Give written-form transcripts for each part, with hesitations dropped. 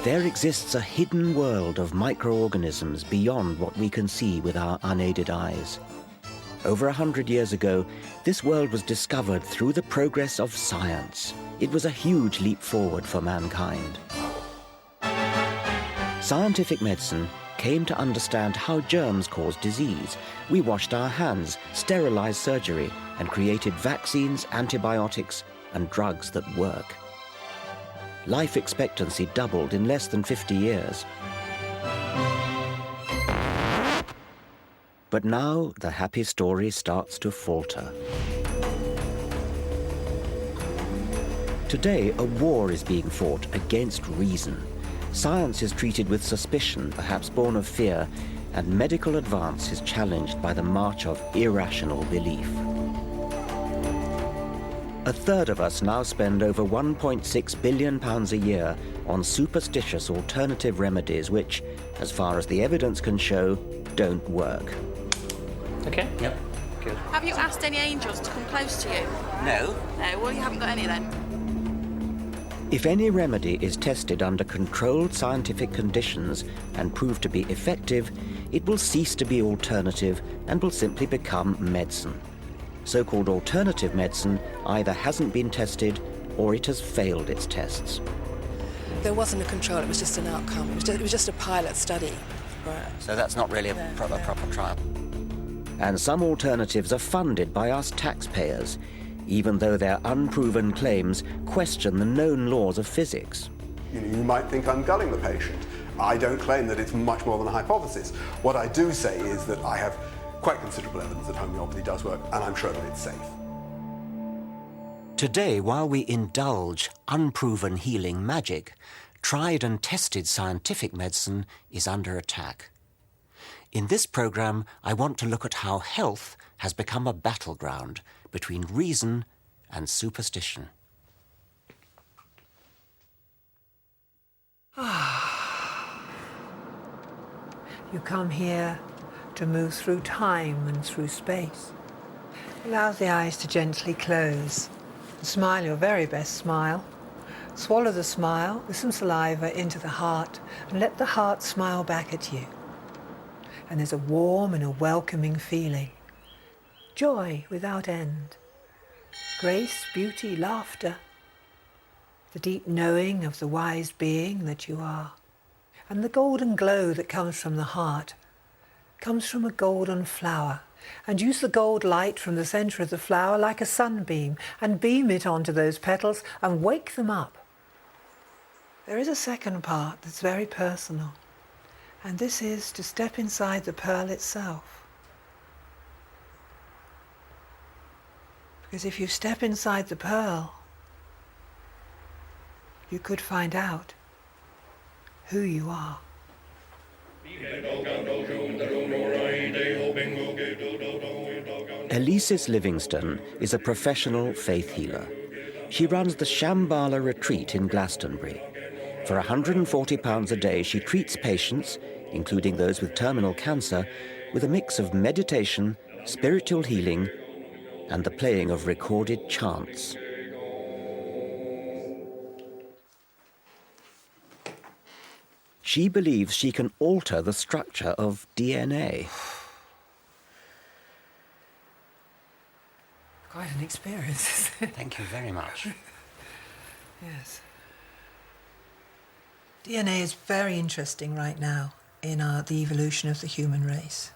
There exists a hidden world of microorganisms beyond what we can see with our unaided eyes. Over 100 years ago, this world was discovered through the progress of science. It was a huge leap forward for mankind. Scientific medicine came to understand how germs cause disease. We washed our hands, sterilized surgery, and created vaccines, antibiotics, and drugs that work. Life expectancy doubled in less than 50 years. But now the happy story starts to falter. Today, a war is being fought against reason. Science is treated with suspicion, perhaps born of fear, and medical advance is challenged by the march of irrational belief. A third of us now spend over £1.6 billion a year on superstitious alternative remedies which, as far as the evidence can show, don't work. Okay. Yep. Good. Have you asked any angels to come close to you? No. No, well, you haven't got any then. If any remedy is tested under controlled scientific conditions and proved to be effective, it will cease to be alternative and will simply become medicine. So-called alternative medicine either hasn't been tested or it has failed its tests. There wasn't a control, it was just an outcome. It was just a pilot study. Right. So that's not really a proper trial. And some alternatives are funded by us taxpayers, even though their unproven claims question the known laws of physics. You might think I'm gulling the patient. I don't claim that it's much more than a hypothesis. What I do say is that I have quite considerable evidence that homeopathy does work, and I'm sure that it's safe. Today, while we indulge unproven healing magic, tried and tested scientific medicine is under attack. In this program, I want to look at how health has become a battleground between reason and superstition. You come here to move through time and through space. Allow the eyes to gently close. Smile your very best smile. Swallow the smile with some saliva into the heart and let the heart smile back at you. And there's a warm and a welcoming feeling. Joy without end. Grace, beauty, laughter. The deep knowing of the wise being that you are. And the golden glow that comes from the heart comes from a golden flower. And use the gold light from the center of the flower like a sunbeam and beam it onto those petals and wake them up. There is a second part that's very personal. And this is to step inside the pearl itself. Because if you step inside the pearl, you could find out who you are. Elisis Livingston is a professional faith healer. She runs the Shambhala retreat in Glastonbury. For £140 a day, she treats patients, including those with terminal cancer, with a mix of meditation, spiritual healing, and the playing of recorded chants. She believes she can alter the structure of DNA. Quite an experience. Thank you very much. Yes. DNA is very interesting right now in the evolution of the human race.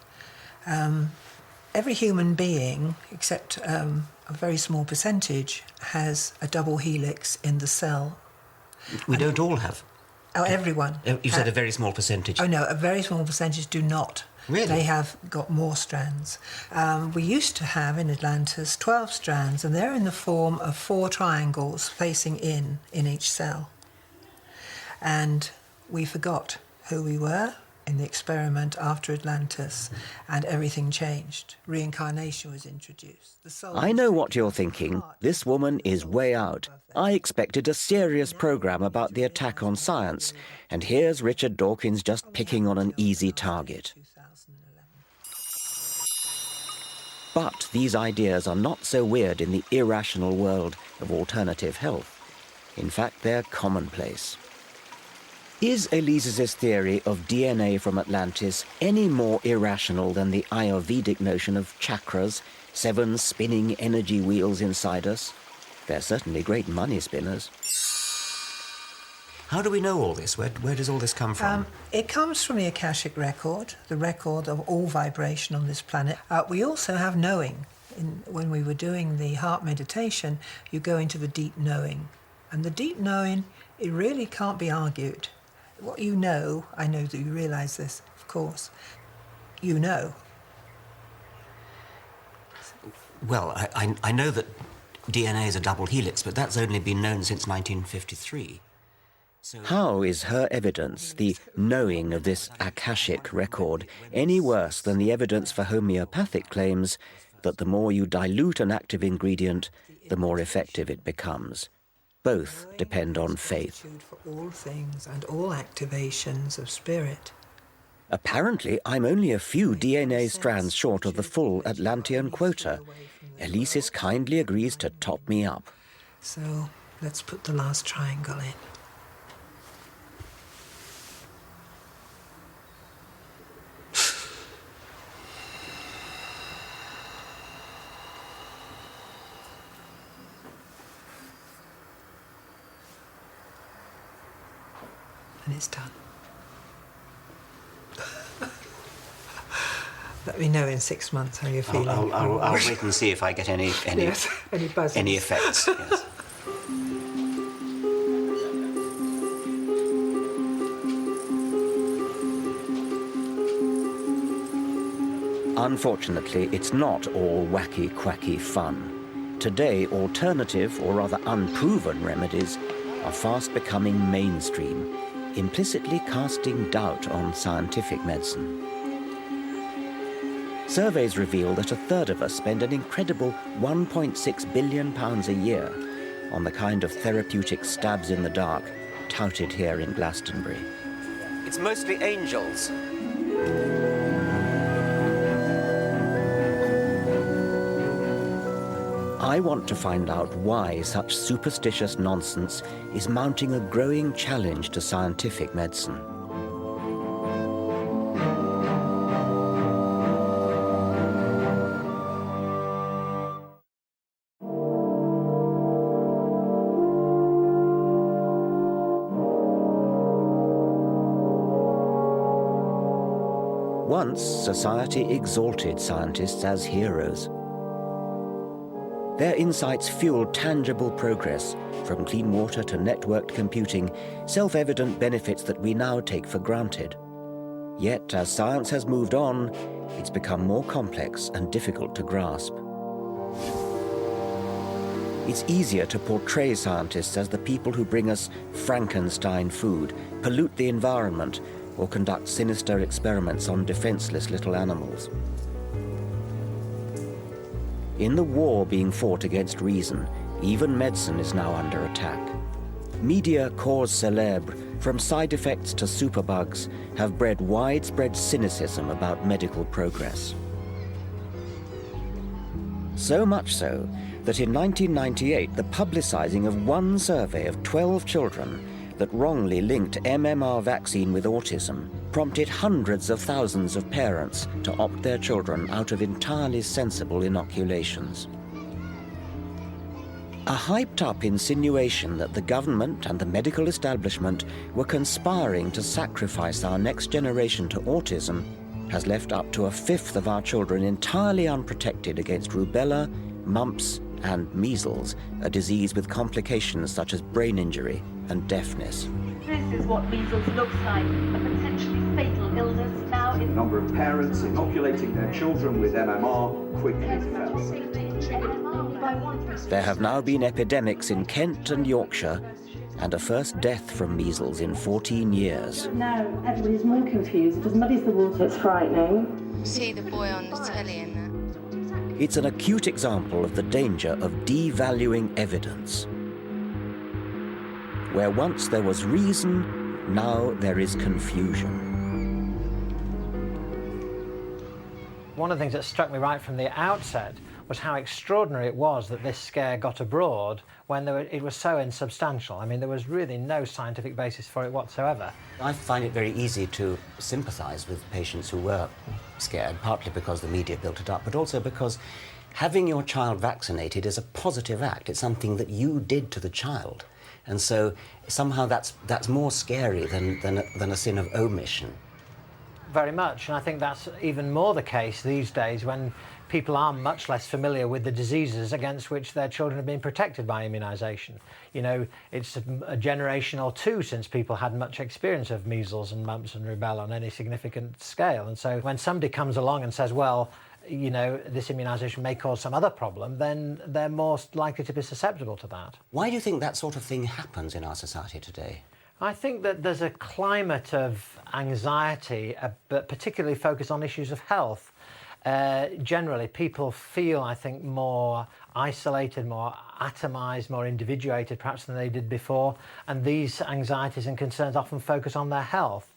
Every human being, except a very small percentage, has a double helix in the cell. We don't all have. Oh, everyone. You said a very small percentage. Oh, no, a very small percentage do not. Really? They have got more strands. We used to have in Atlantis 12 strands, and they're in the form of 4 triangles facing in each cell. And we forgot who we were in the experiment after Atlantis, and everything changed. Reincarnation was introduced. The soul I know what you're thinking. This woman is way out. I expected a serious program about the attack on science, and here's Richard Dawkins just picking on an easy target. But these ideas are not so weird in the irrational world of alternative health. In fact, they're commonplace. Is Elise's theory of DNA from Atlantis any more irrational than the Ayurvedic notion of chakras, 7 spinning energy wheels inside us? They're certainly great money spinners. How do we know all this? Where does all this come from? It comes from the Akashic record, the record of all vibration on this planet. We also have knowing. When we were doing the heart meditation, you go into the deep knowing. And the deep knowing, it really can't be argued. What you know, I know that you realise this, of course, you know. Well, I know that DNA is a double helix, but that's only been known since 1953. So how is her evidence, the knowing of this Akashic record, any worse than the evidence for homeopathic claims that the more you dilute an active ingredient, the more effective it becomes? Both depend on faith. For all things and all activations of spirit. Apparently, I'm only a few DNA strands short of the full Atlantean quota. Elisis kindly agrees to top me up. So, let's put the last triangle in. And it's done. Let me know in 6 months how you're feeling. I'll wait and see if I get any yes, any buzzes. Any effects. Yes. Unfortunately, it's not all wacky, quacky fun. Today, alternative, or rather unproven remedies are fast becoming mainstream, implicitly casting doubt on scientific medicine. Surveys reveal that 1/3 of us spend an incredible £1.6 billion a year on the kind of therapeutic stabs in the dark touted here in Glastonbury. It's mostly angels. I want to find out why such superstitious nonsense is mounting a growing challenge to scientific medicine. Once, society exalted scientists as heroes. Their insights fueled tangible progress, from clean water to networked computing, self-evident benefits that we now take for granted. Yet, as science has moved on, it's become more complex and difficult to grasp. It's easier to portray scientists as the people who bring us Frankenstein food, pollute the environment, or conduct sinister experiments on defenseless little animals. In the war being fought against reason, even medicine is now under attack. Media cause célèbre, from side effects to superbugs, have bred widespread cynicism about medical progress. So much so that in 1998, the publicizing of one survey of 12 children that wrongly linked MMR vaccine with autism prompted hundreds of thousands of parents to opt their children out of entirely sensible inoculations. A hyped-up insinuation that the government and the medical establishment were conspiring to sacrifice our next generation to autism has left up to 1/5 of our children entirely unprotected against rubella, mumps, and measles, a disease with complications such as brain injury and deafness. This is what measles looks like, a potentially fatal illness now in... The number of parents inoculating their children with MMR quickly fell. There have now been epidemics in Kent and Yorkshire, and a first death from measles in 14 years. Now everybody's more confused. It just muddies the water, it's frightening. See the boy on the telly and that. It's an acute example of the danger of devaluing evidence. Where once there was reason, now there is confusion. One of the things that struck me right from the outset was how extraordinary it was that this scare got abroad when it was so insubstantial. I mean, there was really no scientific basis for it whatsoever. I find it very easy to sympathise with patients who were scared, partly because the media built it up, but also because having your child vaccinated is a positive act. It's something that you did to the child. And so somehow that's more scary than a sin of omission. Very much, and I think that's even more the case these days when people are much less familiar with the diseases against which their children have been protected by immunisation. You know, it's a generation or two since people had much experience of measles and mumps and rubella on any significant scale. And so when somebody comes along and says, well, you know, this immunisation may cause some other problem, then they're more likely to be susceptible to that. Why do you think that sort of thing happens in our society today? I think that there's a climate of anxiety, but particularly focused on issues of health. Generally, people feel, I think, more isolated, more atomised, more individuated perhaps than they did before, and these anxieties and concerns often focus on their health.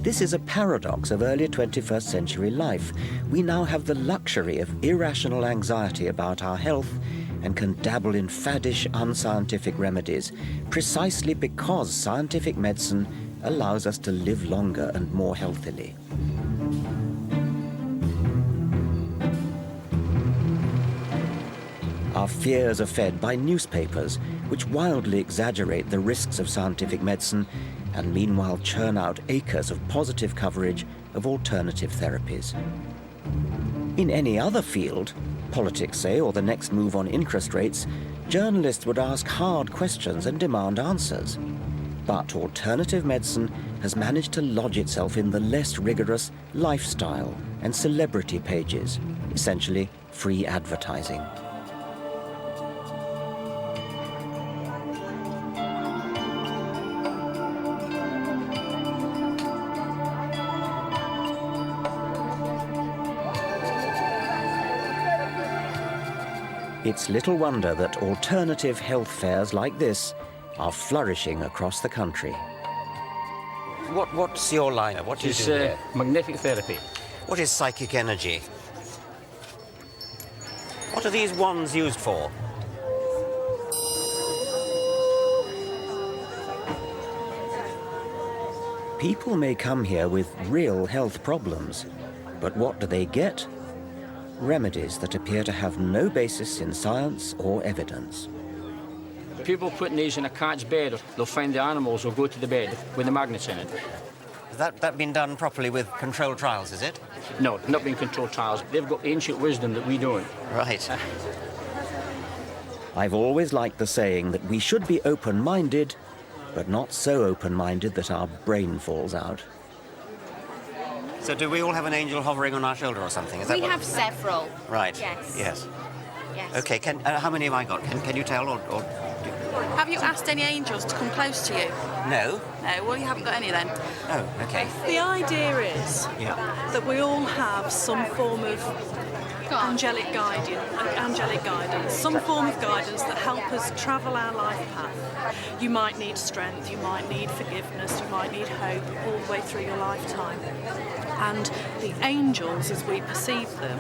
This is a paradox of early 21st century life. We now have the luxury of irrational anxiety about our health and can dabble in faddish, unscientific remedies precisely because scientific medicine allows us to live longer and more healthily. Our fears are fed by newspapers, which wildly exaggerate the risks of scientific medicine and meanwhile churn out acres of positive coverage of alternative therapies. In any other field, politics say, or the next move on interest rates, journalists would ask hard questions and demand answers. But alternative medicine has managed to lodge itself in the less rigorous lifestyle and celebrity pages, essentially free advertising. It's little wonder that alternative health fairs like this are flourishing across the country. What's your line? What do you do here? Magnetic therapy. What is psychic energy? What are these wands used for? People may come here with real health problems, but what do they get? Remedies that appear to have no basis in science or evidence. People putting these in a cat's bed, they'll find the animals will go to the bed with the magnets in it. Has that been done properly with controlled trials, is it? No, not being controlled trials. They've got ancient wisdom that we don't. Right. I've always liked the saying that we should be open-minded, but not so open-minded that our brain falls out. So do we all have an angel hovering on our shoulder or something? Is that We have several. Right. Yes. Yes. Yes. Okay, how many have I got? Can you tell or... Have you asked any angels to come close to you? No. No, well, you haven't got any then. Oh, okay. The idea is that we all have some form of angelic guidance, some form of guidance that help us travel our life path. You might need strength, you might need forgiveness, you might need hope all the way through your lifetime. And the angels, as we perceive them,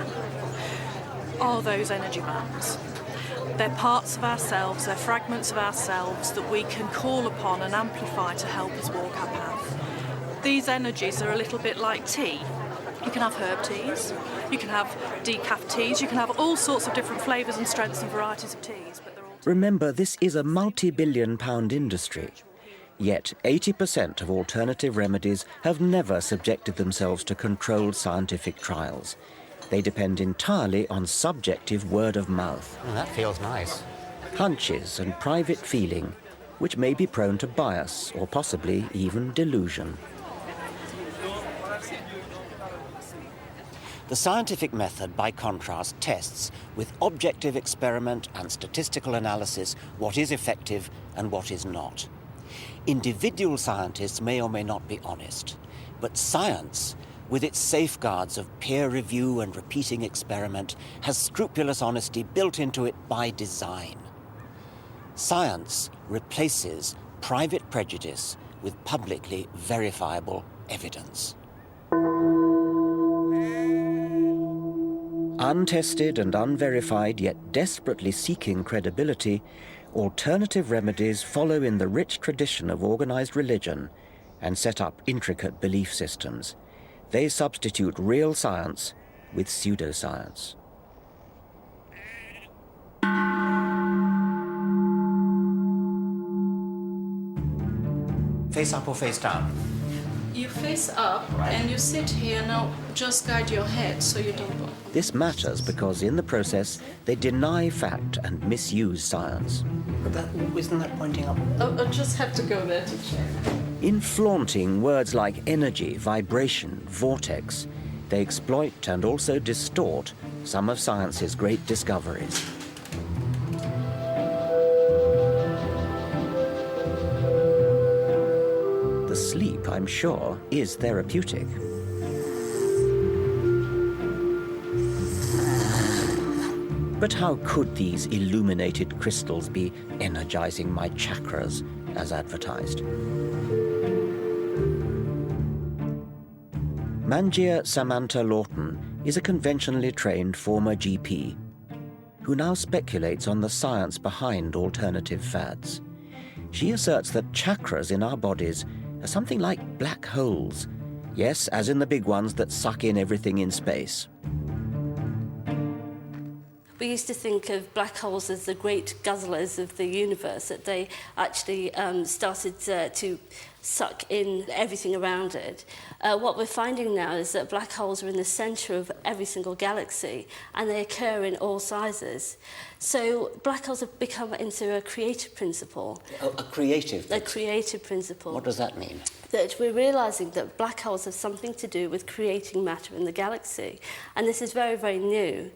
are those energy bands. They're parts of ourselves, they're fragments of ourselves that we can call upon and amplify to help us walk our path. These energies are a little bit like tea. You can have herb teas, you can have decaf teas, you can have all sorts of different flavours and strengths and varieties of teas. But they're all... Remember, this is a multi-billion-pound industry. Yet 80% of alternative remedies have never subjected themselves to controlled scientific trials. They depend entirely on subjective word of mouth. Oh, that feels nice. Hunches and private feeling, which may be prone to bias or possibly even delusion. The scientific method, by contrast, tests with objective experiment and statistical analysis what is effective and what is not. Individual scientists may or may not be honest, but science, with its safeguards of peer review and repeating experiment, has scrupulous honesty built into it by design. Science replaces private prejudice with publicly verifiable evidence. Untested and unverified, yet desperately seeking credibility, alternative remedies follow in the rich tradition of organized religion and set up intricate belief systems. They substitute real science with pseudoscience. Face up or face down? You face up and you sit here. Now just guide your head so you don't bump. This matters because in the process they deny fact and misuse science. But isn't that pointing up? I just have to go there to check. In flaunting words like energy, vibration, vortex, they exploit and also distort some of science's great discoveries. The sleep, I'm sure, is therapeutic. But how could these illuminated crystals be energizing my chakras as advertised? Manjia Samantha Lawton is a conventionally trained former GP who now speculates on the science behind alternative fads. She asserts that chakras in our bodies are something like black holes. Yes, as in the big ones that suck in everything in space. We used to think of black holes as the great guzzlers of the universe, that they actually started to suck in everything around it. What we're finding now is that black holes are in the centre of every single galaxy, and they occur in all sizes. So black holes have become into a creative principle. A creative? A creative principle. What does that mean? That we're realising that black holes have something to do with creating matter in the galaxy. And this is very, very new.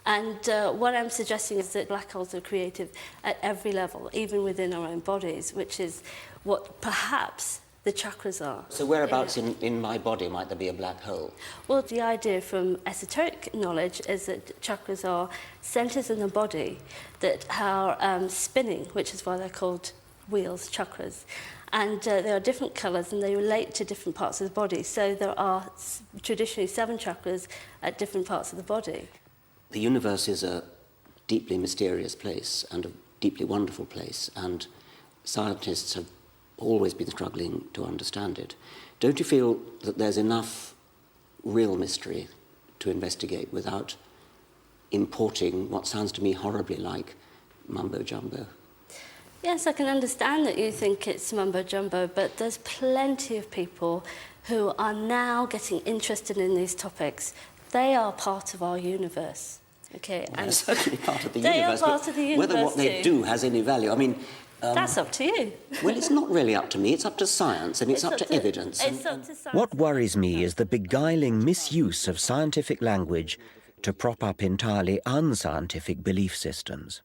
And what I'm suggesting is that black holes are creative at every level, even within our own bodies, which is what perhaps the chakras are. So whereabouts in my body might there be a black hole? Well, the idea from esoteric knowledge is that chakras are centres in the body that are spinning, which is why they're called wheels, chakras. And there are different colours and they relate to different parts of the body. So there are traditionally 7 chakras at different parts of the body. The universe is a deeply mysterious place and a deeply wonderful place, and scientists have always been struggling to understand it. Don't you feel that there's enough real mystery to investigate without importing what sounds to me horribly like mumbo-jumbo? Yes, I can understand that you think it's mumbo-jumbo, but there's plenty of people who are now getting interested in these topics. They are part of our universe, okay? Well, they're certainly part of the they universe. They are part of the universe. Whether what they do has any value, I mean... that's up to you. Well, it's not really up to me. It's up to science, and it's up to evidence. It's up to science. What worries me is the beguiling misuse of scientific language to prop up entirely unscientific belief systems.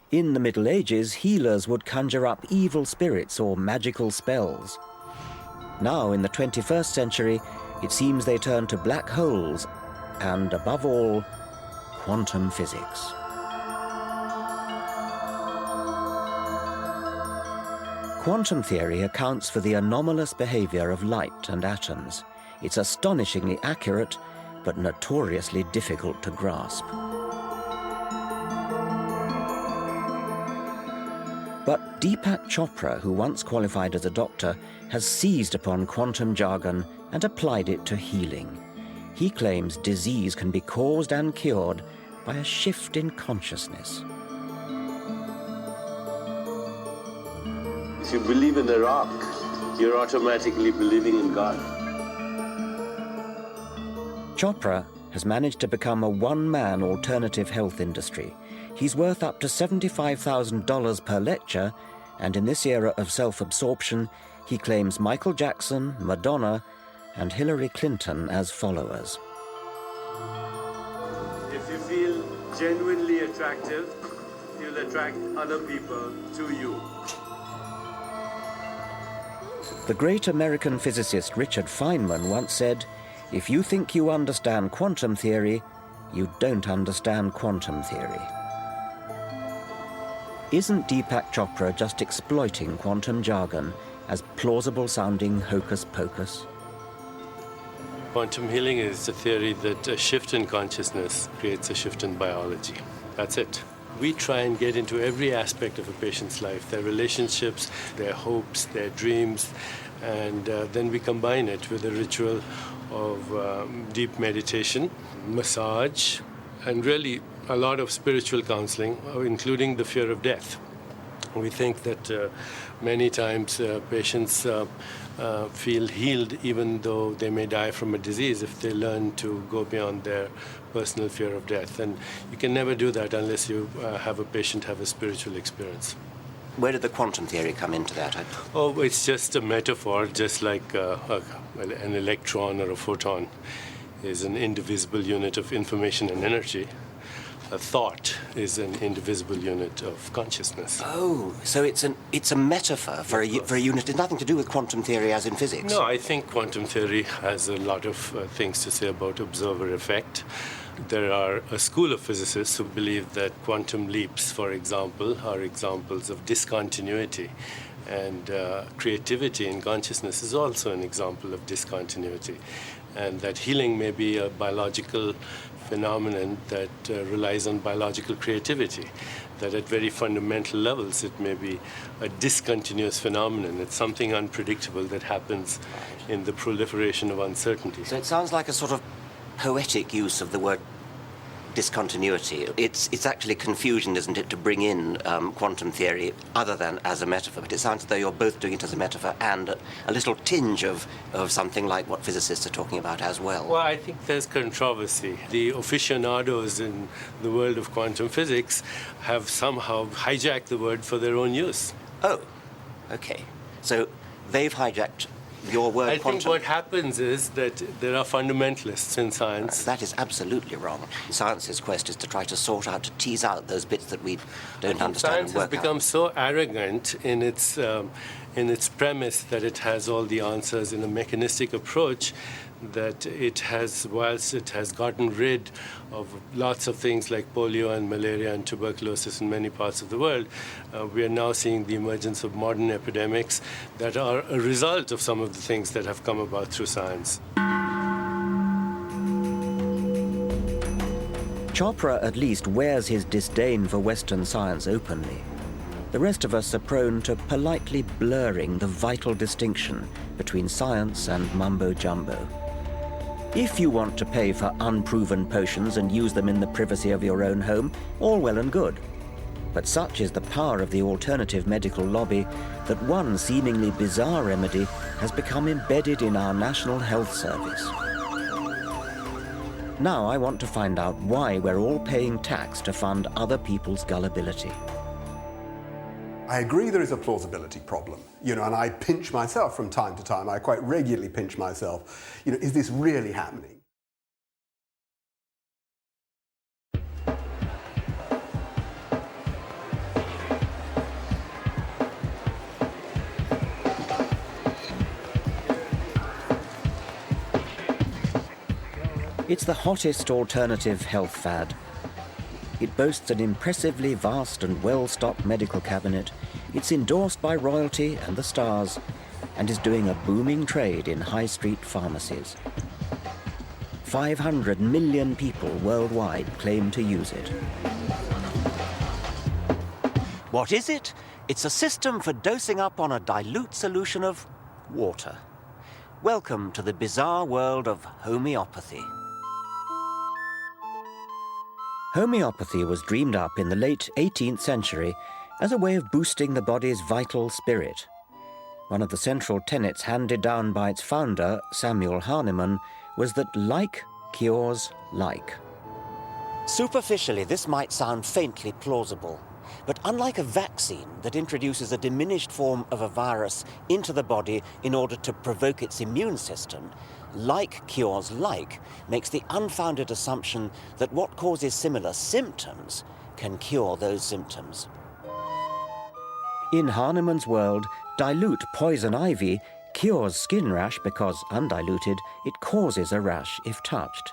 In the Middle Ages, healers would conjure up evil spirits or magical spells. Now, in the 21st century, it seems they turn to black holes and, above all, quantum physics. Quantum theory accounts for the anomalous behavior of light and atoms. It's astonishingly accurate, but notoriously difficult to grasp. But Deepak Chopra, who once qualified as a doctor, has seized upon quantum jargon and applied it to healing. He claims disease can be caused and cured by a shift in consciousness. If you believe in a rock, you're automatically believing in God. Chopra has managed to become a one-man alternative health industry. He's worth up to $75,000 per lecture, and in this era of self-absorption, he claims Michael Jackson, Madonna, and Hillary Clinton as followers. If you feel genuinely attractive, you'll attract other people to you. The great American physicist Richard Feynman once said, "If you think you understand quantum theory, you don't understand quantum theory." Isn't Deepak Chopra just exploiting quantum jargon as plausible-sounding hocus-pocus? Quantum healing is a theory that a shift in consciousness creates a shift in biology. That's it. We try and get into every aspect of a patient's life, their relationships, their hopes, their dreams, and then we combine it with a ritual of deep meditation, massage, and really a lot of spiritual counseling, including the fear of death. We think that many times patients feel healed even though they may die from a disease if they learn to go beyond their personal fear of death. And you can never do that unless you have a patient have a spiritual experience. Where did the quantum theory come into that? Oh, it's just a metaphor, just like an electron or a photon is an indivisible unit of information and energy. A thought is an indivisible unit of consciousness. Oh, so it's a metaphor for a unit. It's nothing to do with quantum theory as in physics. No, I think quantum theory has a lot of things to say about observer effect. There are a school of physicists who believe that quantum leaps, for example, are examples of discontinuity. And creativity in consciousness is also an example of discontinuity. And that healing may be a biological phenomenon that relies on biological creativity, that at very fundamental levels it may be a discontinuous phenomenon. It's something unpredictable that happens in the proliferation of uncertainty. So it sounds like a sort of poetic use of the word discontinuity. It's actually confusion, isn't it, to bring in quantum theory other than as a metaphor, but it sounds as though you're both doing it as a metaphor and a little tinge of something like what physicists are talking about as well. Well, I think there's controversy. The aficionados in the world of quantum physics have somehow hijacked the word for their own use. Oh, okay. So they've hijacked your word I quantum. think what happens is that there are fundamentalists in science. That is absolutely wrong. Science's quest is to try to sort out, to tease out those bits that we don't understand Science and work has become so arrogant in its premise that it has all the answers in a mechanistic approach that it has, whilst it has gotten rid of lots of things like polio and malaria and tuberculosis in many parts of the world, we are now seeing the emergence of modern epidemics that are a result of some of the things that have come about through science. Chopra at least wears his disdain for Western science openly. The rest of us are prone to politely blurring the vital distinction between science and mumbo-jumbo. If you want to pay for unproven potions and use them in the privacy of your own home, all well and good. But such is the power of the alternative medical lobby that one seemingly bizarre remedy has become embedded in our National Health Service. Now I want to find out why we're all paying tax to fund other people's gullibility. I agree there is a plausibility problem, and I pinch myself from time to time. I quite regularly pinch myself. Is this really happening? It's the hottest alternative health fad. It boasts an impressively vast and well-stocked medical cabinet. It's endorsed by royalty and the stars, and is doing a booming trade in high street pharmacies. 500 million people worldwide claim to use it. What is it? It's a system for dosing up on a dilute solution of water. Welcome to the bizarre world of homeopathy. Homeopathy was dreamed up in the late 18th century as a way of boosting the body's vital spirit. One of the central tenets handed down by its founder, Samuel Hahnemann, was that like cures like. Superficially, this might sound faintly plausible, but unlike a vaccine that introduces a diminished form of a virus into the body in order to provoke its immune system, like cures like makes the unfounded assumption that what causes similar symptoms can cure those symptoms. In Hahnemann's world, dilute poison ivy cures skin rash because, undiluted, it causes a rash if touched.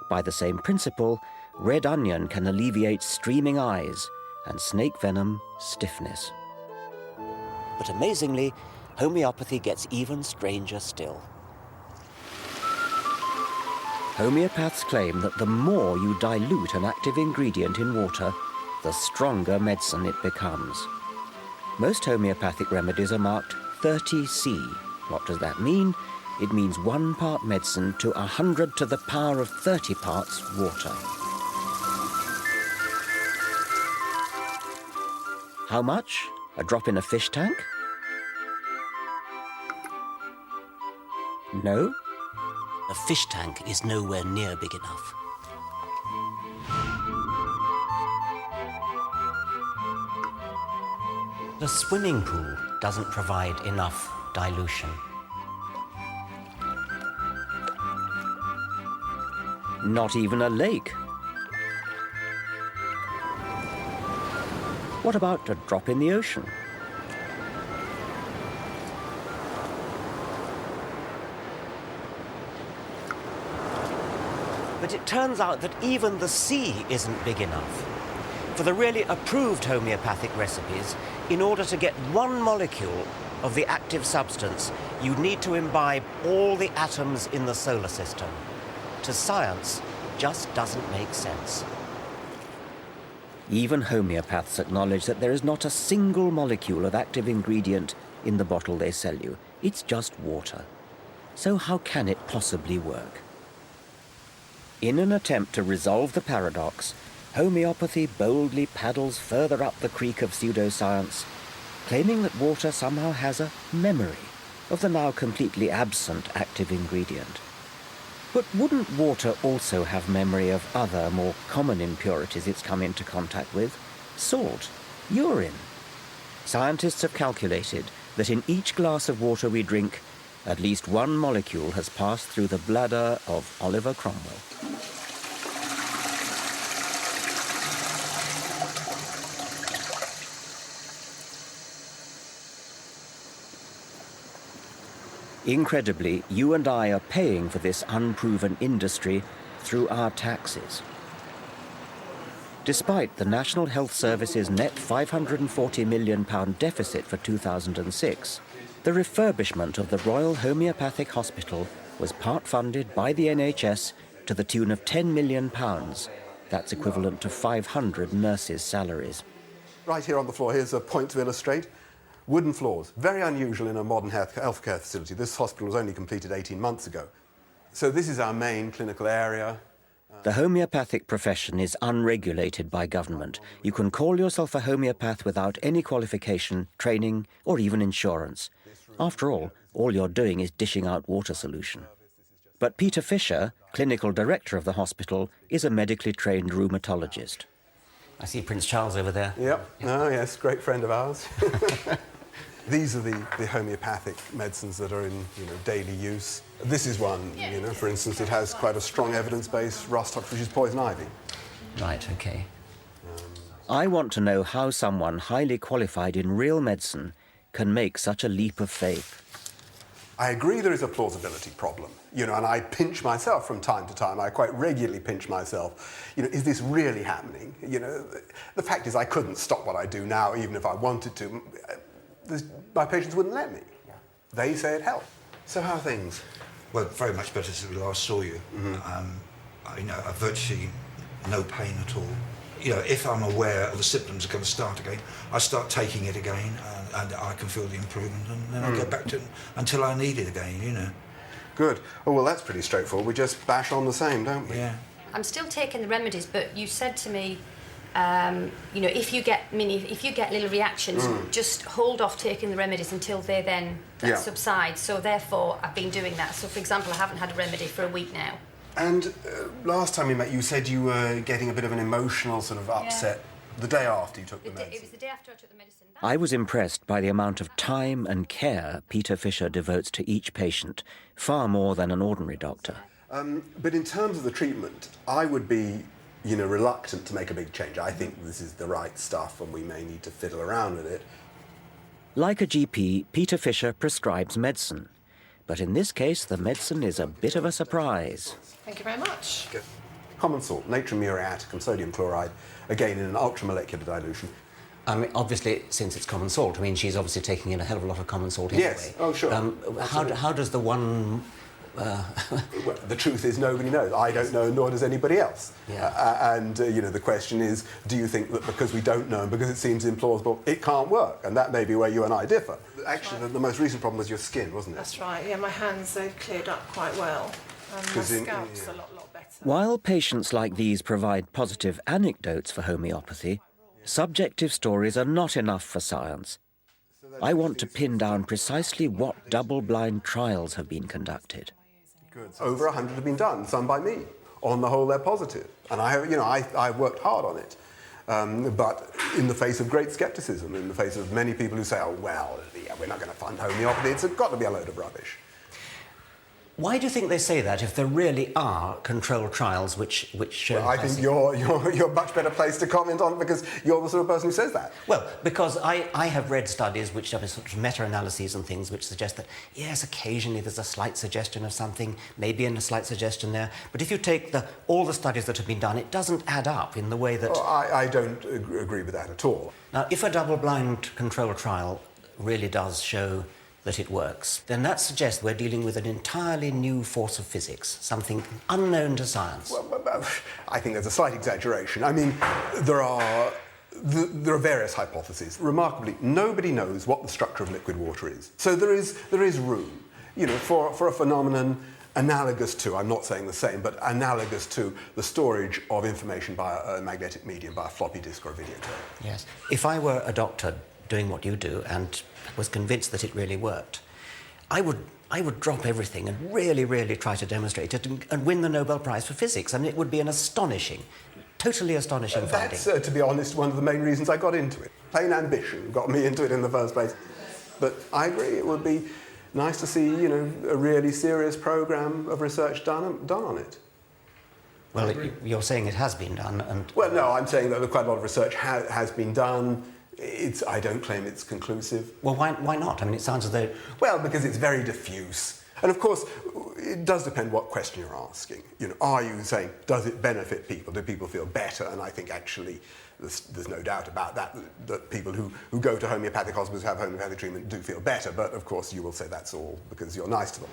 By the same principle, red onion can alleviate streaming eyes and snake venom stiffness. But amazingly, homeopathy gets even stranger still. Homeopaths claim that the more you dilute an active ingredient in water, the stronger medicine it becomes. Most homeopathic remedies are marked 30C. What does that mean? It means 1 part medicine to 100 to the power of 30 parts water. How much? A drop in a fish tank? No? A fish tank is nowhere near big enough. The swimming pool doesn't provide enough dilution. Not even a lake. What about a drop in the ocean? But it turns out that even the sea isn't big enough. For the really approved homeopathic recipes, in order to get 1 molecule of the active substance, you need to imbibe all the atoms in the solar system. To science, just doesn't make sense. Even homeopaths acknowledge that there is not a single molecule of active ingredient in the bottle they sell you. It's just water. So how can it possibly work? In an attempt to resolve the paradox, homeopathy boldly paddles further up the creek of pseudoscience, claiming that water somehow has a memory of the now completely absent active ingredient. But wouldn't water also have memory of other, more common impurities it's come into contact with? Salt, urine. Scientists have calculated that in each glass of water we drink, at least 1 molecule has passed through the bladder of Oliver Cromwell. Incredibly, you and I are paying for this unproven industry through our taxes. Despite the National Health Service's net £540 million deficit for 2006, the refurbishment of the Royal Homeopathic Hospital was part funded by the NHS to the tune of £10 million. That's equivalent to 500 nurses' salaries. Right here on the floor, here's a point to illustrate. Wooden floors, very unusual in a modern healthcare facility. This hospital was only completed 18 months ago. So this is our main clinical area. The homeopathic profession is unregulated by government. You can call yourself a homeopath without any qualification, training, or even insurance. After all you're doing is dishing out water solution. But Peter Fisher, clinical director of the hospital, is a medically trained rheumatologist. I see Prince Charles over there. Yep. Oh, yes, great friend of ours. These are the homeopathic medicines that are in daily use. This is one, for instance, it has quite a strong evidence base, rustox, which is poison ivy. Right, okay. I want to know how someone highly qualified in real medicine can make such a leap of faith. I agree there is a plausibility problem, and I pinch myself from time to time. I quite regularly pinch myself. Is this really happening? The fact is I couldn't stop what I do now, even if I wanted to. My patients wouldn't let me. They say it helped. So how are things? Well, very much better since we last saw you. I've virtually no pain at all. If I'm aware the symptoms are going to start again, I start taking it again, and I can feel the improvement, and then I go back to it until I need it again, Good. Oh, well, that's pretty straightforward. We just bash on the same, don't we? Yeah. I'm still taking the remedies, but you said to me, if you get little reactions, just hold off taking the remedies until they then subside. So therefore, I've been doing that. So, for example, I haven't had a remedy for a week now. And last time we met, you said you were getting a bit of an emotional sort of upset the day after you took the medicine. It was the day after I took the medicine. I was impressed by the amount of time and care Peter Fisher devotes to each patient, far more than an ordinary doctor. But in terms of the treatment, I would be, reluctant to make a big change. I think this is the right stuff and we may need to fiddle around with it. Like a GP, Peter Fisher prescribes medicine. But in this case, the medicine is a bit of a surprise. Thank you very much. Good. Common salt, natrium muriatic and sodium chloride, again in an ultramolecular dilution. Obviously, since it's common salt, she's obviously taking in a hell of a lot of common salt anyway. Yes, oh sure. How does the 1 Well, the truth is nobody knows. I don't know, nor does anybody else. Yeah. The question is, do you think that because we don't know and because it seems implausible, it can't work? And that may be where you and I differ. Actually, the most recent problem was your skin, wasn't it? That's right. Yeah, my hands, they've cleared up quite well. And my scalp's a lot better. While patients like these provide positive anecdotes for homeopathy, subjective stories are not enough for science. I want to pin down precisely what double-blind trials have been conducted. Over 100 have been done, some by me. On the whole, they're positive. And I worked hard on it. But in the face of great scepticism, in the face of many people who say, oh, well, yeah, we're not going to fund homeopathy, it's got to be a load of rubbish. Why do you think they say that if there really are controlled trials which show... Well, I think you're much better placed to comment on it because you're the sort of person who says that. Well, because I have read studies which have sort of meta-analyses and things which suggest that, yes, occasionally there's a slight suggestion of something, maybe a slight suggestion there, but if you take all the studies that have been done, it doesn't add up in the way that... Oh, I don't agree with that at all. Now, if a double-blind controlled trial really does show that it works, then that suggests we're dealing with an entirely new force of physics, something unknown to science. Well, I think there's a slight exaggeration. I mean, there are various hypotheses. Remarkably, nobody knows what the structure of liquid water is. So there is room, for a phenomenon analogous to, I'm not saying the same, but analogous to the storage of information by a magnetic medium, by a floppy disk or a videotape. Yes. If I were a doctor doing what you do and was convinced that it really worked, I would drop everything and really, really try to demonstrate it and win the Nobel Prize for Physics. I mean, it would be an astonishing, totally astonishing finding. That's, to be honest, one of the main reasons I got into it. Plain ambition got me into it in the first place. But I agree, it would be nice to see, a really serious programme of research done on it. Well, you're saying it has been done, and... Well, no, I'm saying that quite a lot of research has been done. I don't claim it's conclusive. Well, why not? I mean, it sounds as though... Well, because it's very diffuse. And of course, it does depend what question you're asking. Are you saying, does it benefit people? Do people feel better? And I think actually there's no doubt about that people who go to homeopathic hospitals, have homeopathic treatment, do feel better. But of course, you will say that's all because you're nice to them.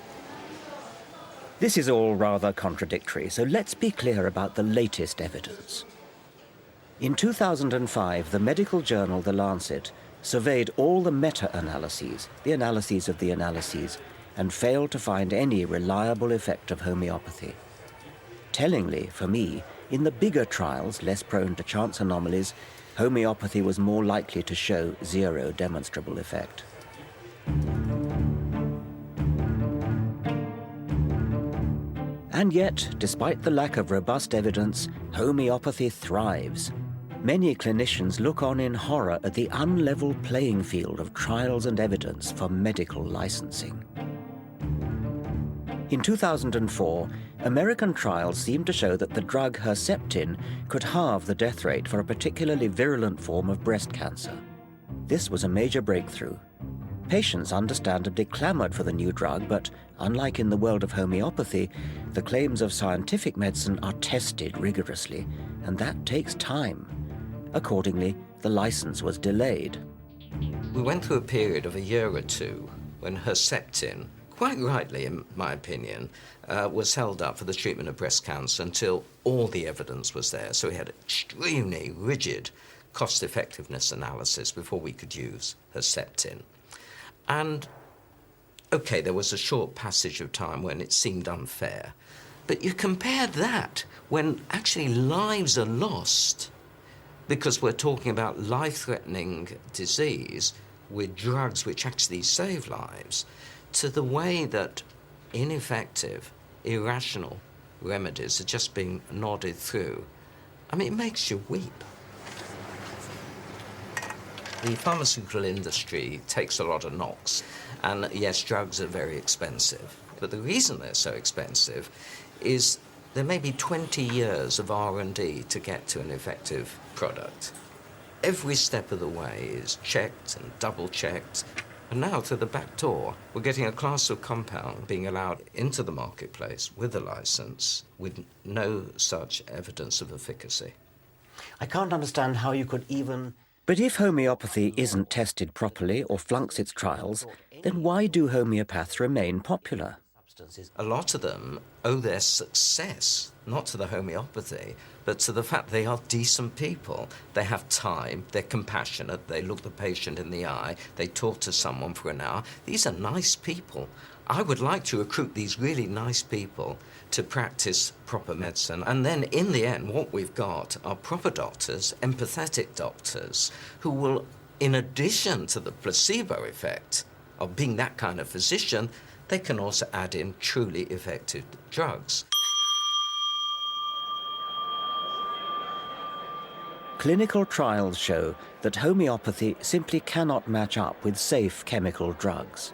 This is all rather contradictory, so let's be clear about the latest evidence. In 2005, the medical journal The Lancet surveyed all the meta-analyses, the analyses of the analyses, and failed to find any reliable effect of homeopathy. Tellingly, for me, in the bigger trials, less prone to chance anomalies, homeopathy was more likely to show zero demonstrable effect. And yet, despite the lack of robust evidence, homeopathy thrives. Many clinicians look on in horror at the unlevel playing field of trials and evidence for medical licensing. In 2004, American trials seemed to show that the drug Herceptin could halve the death rate for a particularly virulent form of breast cancer. This was a major breakthrough. Patients understandably clamored for the new drug, but unlike in the world of homeopathy, the claims of scientific medicine are tested rigorously, and that takes time. Accordingly, the license was delayed. We went through a period of a year or two when Herceptin, quite rightly in my opinion, was held up for the treatment of breast cancer until all the evidence was there. So we had extremely rigid cost-effectiveness analysis before we could use Herceptin. And, okay, there was a short passage of time when it seemed unfair. But you compare that when actually lives are lost because we're talking about life-threatening disease with drugs which actually save lives, to the way that ineffective, irrational remedies are just being nodded through. I mean, it makes you weep. The pharmaceutical industry takes a lot of knocks, and yes, drugs are very expensive. But the reason they're so expensive is there may be 20 years of R&D to get to an effective product. Every step of the way is checked and double-checked. And now, through the back door, we're getting a class of compound being allowed into the marketplace with a license with no such evidence of efficacy. I can't understand how you could even... But if homeopathy isn't tested properly or flunks its trials, then why do homeopaths remain popular? substances. A lot of them owe their success not to the homeopathy, but to the fact they are decent people. They have time, they're compassionate, they look the patient in the eye, they talk to someone for an hour. These are nice people. I would like to recruit these really nice people to practice proper medicine. And then, in the end, what we've got are proper doctors, empathetic doctors, who will, in addition to the placebo effect of being that kind of physician, they can also add in truly effective drugs. Clinical trials show that homeopathy simply cannot match up with safe chemical drugs.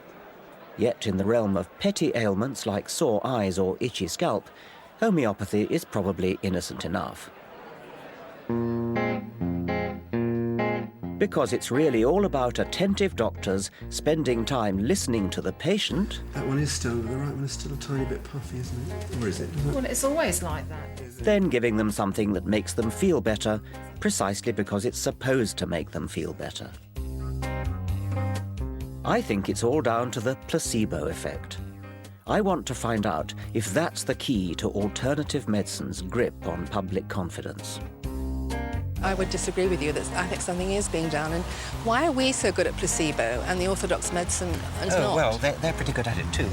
Yet in the realm of petty ailments like sore eyes or itchy scalp, homeopathy is probably innocent enough. Because it's really all about attentive doctors spending time listening to the patient. That one is still, the right one is still a tiny bit puffy, isn't it? Or is it? Well, it's always like that. Then giving them something that makes them feel better, precisely because it's supposed to make them feel better. I think it's all down to the placebo effect. I want to find out if that's the key to alternative medicine's grip on public confidence. I would disagree with you that I think something is being done. And why are we so good at placebo and the orthodox medicine is not? Well, they're pretty good at it too.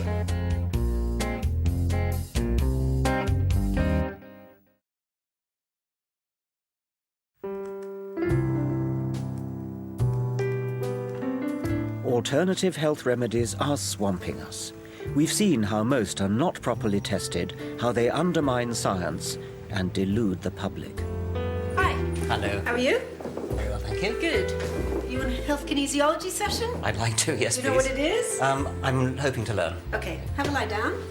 Alternative health remedies are swamping us. We've seen how most are not properly tested, how they undermine science and delude the public. Hi. Hello. How are you? Very well, thank you. Good. You in a health kinesiology session? I'd like to, yes, Do you know please. what it is? I'm hoping to learn. Okay, have a lie down.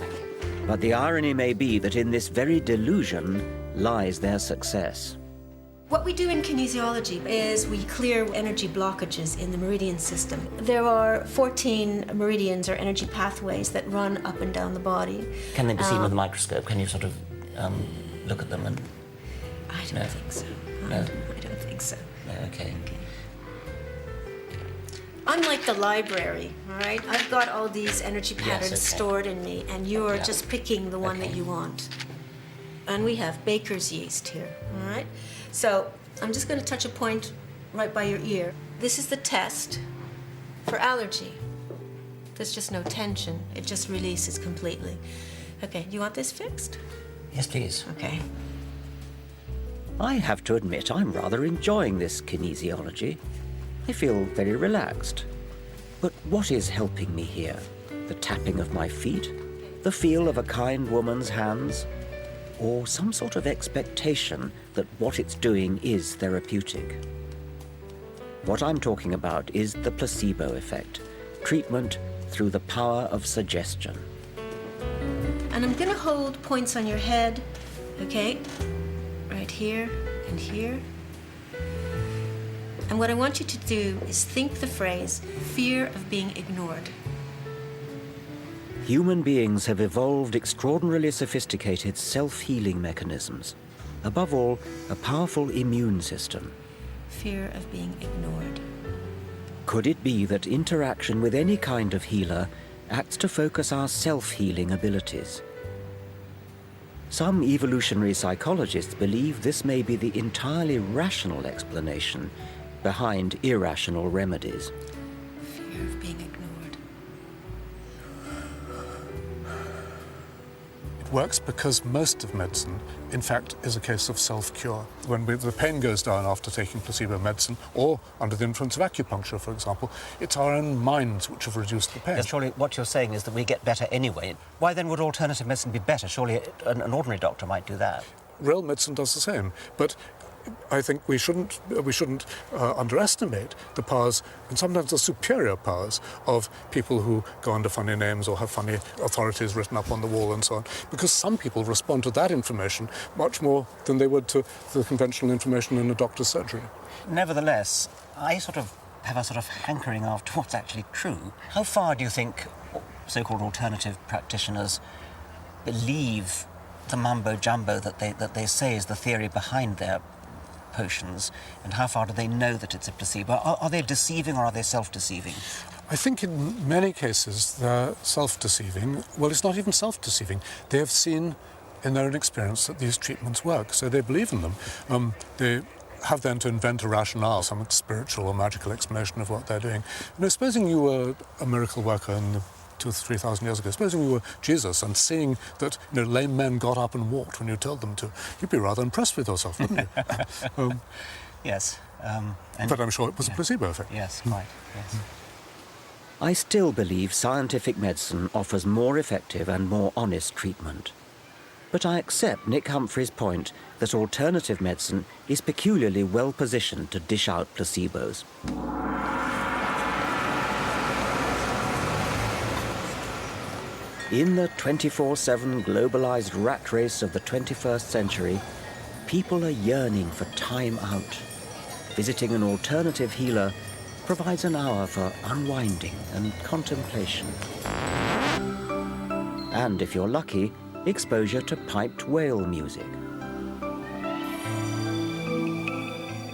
But the irony may be that in this very delusion lies their success. What we do in kinesiology is we clear energy blockages in the meridian system. There are 14 meridians or energy pathways that run up and down the body. Can they be seen with a microscope? Can you sort of look at them and... I don't think so. No? I don't think so. No, okay. Unlike the library, all right? I've got all these energy patterns okay. stored in me, and you're Yeah. just picking the one Okay. that you want. And we have baker's yeast here, all right? So I'm just going to touch a point right by your ear. This is the test for allergy. There's just no tension. It just releases completely. Okay, you want this fixed? Yes, please. Okay. I have to admit I'm rather enjoying this kinesiology. I feel very relaxed. But what is helping me here? The tapping of my feet? The feel of a kind woman's hands? Or some sort of expectation that what it's doing is therapeutic? What I'm talking about is the placebo effect, treatment through the power of suggestion. And I'm going to hold points on your head, okay? Right here and here. And what I want you to do is think the phrase, fear of being ignored. Human beings have evolved extraordinarily sophisticated self-healing mechanisms. Above all, a powerful immune system. Fear of being ignored. Could it be that interaction with any kind of healer acts to focus our self-healing abilities? Some evolutionary psychologists believe this may be the entirely rational explanation behind irrational remedies. Fear of being ignored. It works because most of medicine, in fact, is a case of self-cure. When the pain goes down after taking placebo medicine, or under the influence of acupuncture, for example, it's our own minds which have reduced the pain. Yes, surely what you're saying is that we get better anyway. Why then would alternative medicine be better? Surely an ordinary doctor might do that. Real medicine does the same, but I think we shouldn't underestimate the powers, and sometimes the superior powers, of people who go under funny names or have funny authorities written up on the wall and so on, because some people respond to that information much more than they would to the conventional information in a doctor's surgery. Nevertheless, I have a sort of hankering after what's actually true. How far do you think so-called alternative practitioners believe the mumbo-jumbo that they say is the theory behind their potions, and how far do they know that it's a placebo? Are they deceiving or are they self-deceiving? I think in many cases they're self-deceiving. Well, it's not even self-deceiving. They have seen in their own experience that these treatments work, so they believe in them. They have then to invent a rationale, some spiritual or magical explanation of what they're doing. You know, supposing you were a miracle worker in the 2,000 or 3,000 years ago, supposing you were Jesus and seeing that, you know, lame men got up and walked when you told them to, you'd be rather impressed with yourself, wouldn't you? Yes. But I'm sure it was a placebo effect. Yes, right. Yes. I still believe scientific medicine offers more effective and more honest treatment. But I accept Nick Humphrey's point that alternative medicine is peculiarly well positioned to dish out placebos. In the 24/7 globalized rat race of the 21st century, people are yearning for time out. Visiting an alternative healer provides an hour for unwinding and contemplation. And if you're lucky, exposure to piped whale music.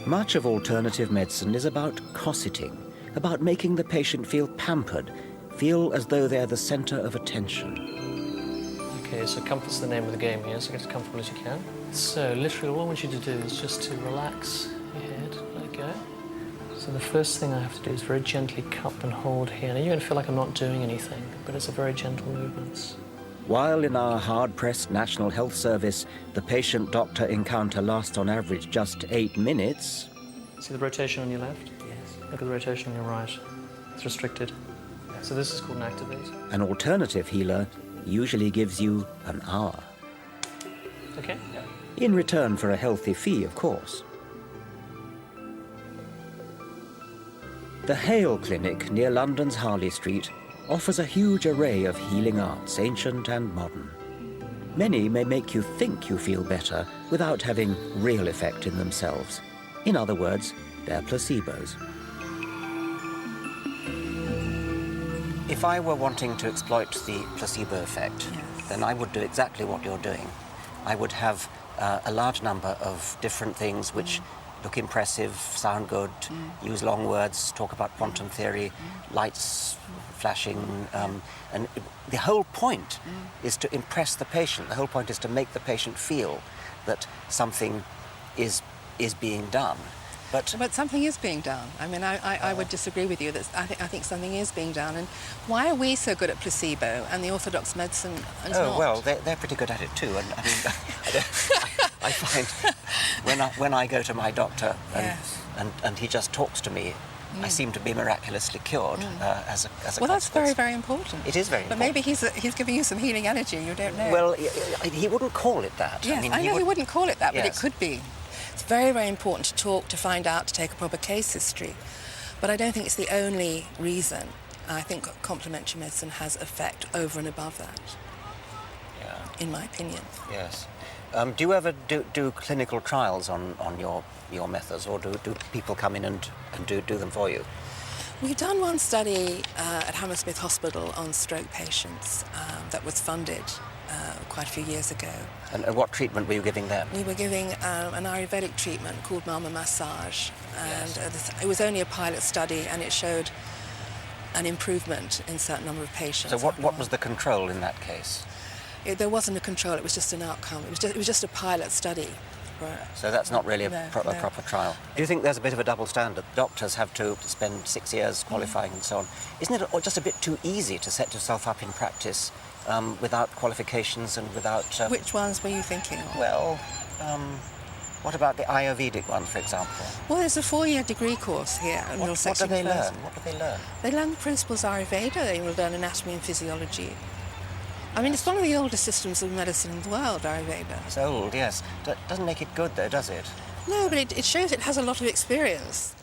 Much of alternative medicine is about cosseting, about making the patient feel pampered, feel as though they're the center of attention. Okay, so comfort's the name of the game here, so get as comfortable as you can. So literally all I want you to do is just to relax your head, let it go. So the first thing I have to do is very gently cup and hold here. Now you're going to feel like I'm not doing anything, but it's a very gentle movements. While in our hard-pressed National Health Service, the patient-doctor encounter lasts on average just 8 minutes. See the rotation on your left? Yes. Look at the rotation on your right. It's restricted. So this is called an activate. An alternative healer usually gives you an hour. Okay? Yeah. In return for a healthy fee, of course. The Hale Clinic near London's Harley Street offers a huge array of healing arts, ancient and modern. Many may make you think you feel better without having real effect in themselves. In other words, they're placebos. If I were wanting to exploit the placebo effect, then I would do exactly what you're doing. I would have a large number of different things which look impressive, sound good, use long words, talk about quantum theory, lights flashing, and the whole point is to impress the patient. The whole point is to make the patient feel that something is being done. But something is being done. I mean, I would disagree with you that I think something is being done. And why are we so good at placebo and the orthodox medicine is not? Oh, well, they're pretty good at it too. And I mean, I find when I go to my doctor and he just talks to me, I seem to be miraculously cured as a Well, that's very, very important. It is very important. But maybe he's giving you some healing energy, you don't know. Well, he wouldn't call it that. Yes, I mean, he wouldn't call it that, but it Yes. could be. It's very, very important to talk, to find out, to take a proper case history. But I don't think it's the only reason. I think complementary medicine has effect over and above that, in my opinion. Yes. Do you ever do clinical trials on your methods, or do people come in and do them for you? We've done one study at Hammersmith Hospital on stroke patients that was funded quite a few years ago. And what treatment were you giving them? We were giving an Ayurvedic treatment called Mama Massage, and it was only a pilot study, and it showed an improvement in a certain number of patients. So what was the control in that case? There wasn't a control, it was just an outcome. It was just a pilot study. So that's not really a proper trial. Do you think there's a bit of a double standard? Doctors have to spend 6 years qualifying and so on. Isn't it just a bit too easy to set yourself up in practice without qualifications and without... Which ones were you thinking of? Well, what about the Ayurvedic one, for example? Well, there's a 4-year degree course here. What do they learn? What do they learn? They learn the principles of Ayurveda. They will learn anatomy and physiology. I mean, it's one of the oldest systems of medicine in the world, Ayurveda. It's old, yes. Doesn't make it good, though, does it? No, but it shows it has a lot of experience.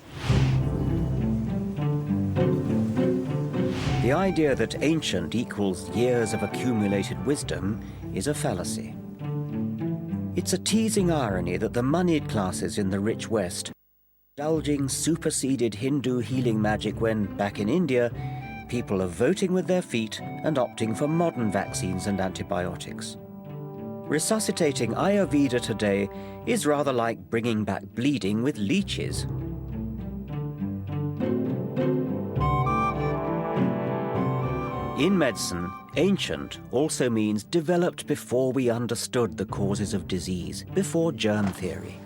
The idea that ancient equals years of accumulated wisdom is a fallacy. It's a teasing irony that the moneyed classes in the rich West indulging superseded Hindu healing magic when, back in India, people are voting with their feet and opting for modern vaccines and antibiotics. Resuscitating Ayurveda today is rather like bringing back bleeding with leeches. In medicine, ancient also means developed before we understood the causes of disease, before germ theory.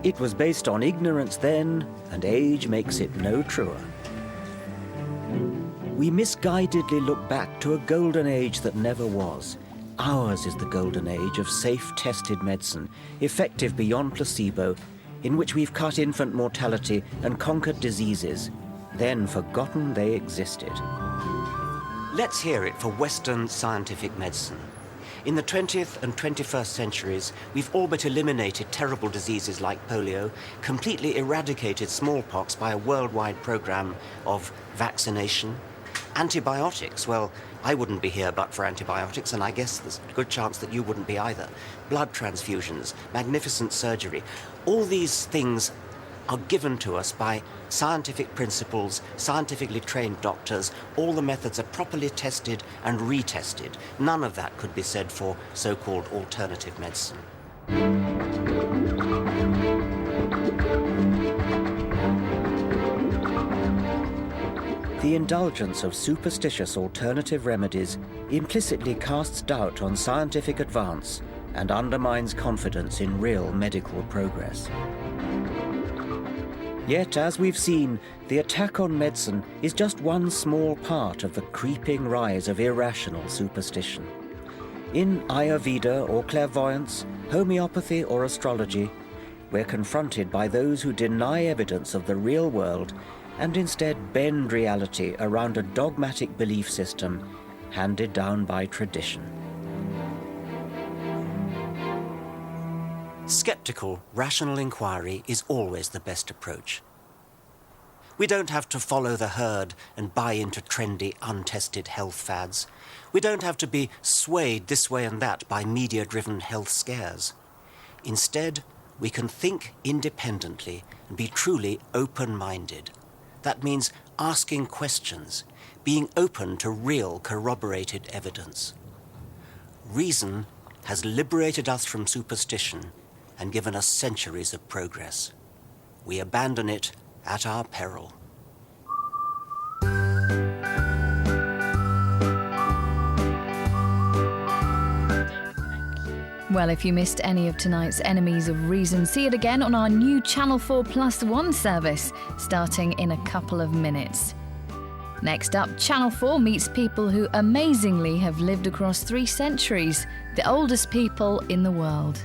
It was based on ignorance then, and age makes it no truer. We misguidedly look back to a golden age that never was. Ours is the golden age of safe, tested medicine, effective beyond placebo, in which we've cut infant mortality and conquered diseases, then forgotten they existed. Let's hear it for Western scientific medicine. In the 20th and 21st centuries, we've all but eliminated terrible diseases like polio, completely eradicated smallpox by a worldwide program of vaccination. Antibiotics, well, I wouldn't be here but for antibiotics, and I guess there's a good chance that you wouldn't be either. Blood transfusions, magnificent surgery, all these things are given to us by scientific principles, scientifically trained doctors. All the methods are properly tested and retested. None of that could be said for so-called alternative medicine. The indulgence of superstitious alternative remedies implicitly casts doubt on scientific advance and undermines confidence in real medical progress. Yet, as we've seen, the attack on medicine is just one small part of the creeping rise of irrational superstition. In Ayurveda or clairvoyance, homeopathy or astrology, we're confronted by those who deny evidence of the real world and instead bend reality around a dogmatic belief system handed down by tradition. Skeptical, rational inquiry is always the best approach. We don't have to follow the herd and buy into trendy, untested health fads. We don't have to be swayed this way and that by media-driven health scares. Instead, we can think independently and be truly open-minded. That means asking questions, being open to real corroborated evidence. Reason has liberated us from superstition and given us centuries of progress. We abandon it at our peril. Well, if you missed any of tonight's Enemies of Reason, see it again on our new Channel 4+1 service, starting in a couple of minutes. Next up, Channel 4 meets people who amazingly have lived across 3 centuries, the oldest people in the world.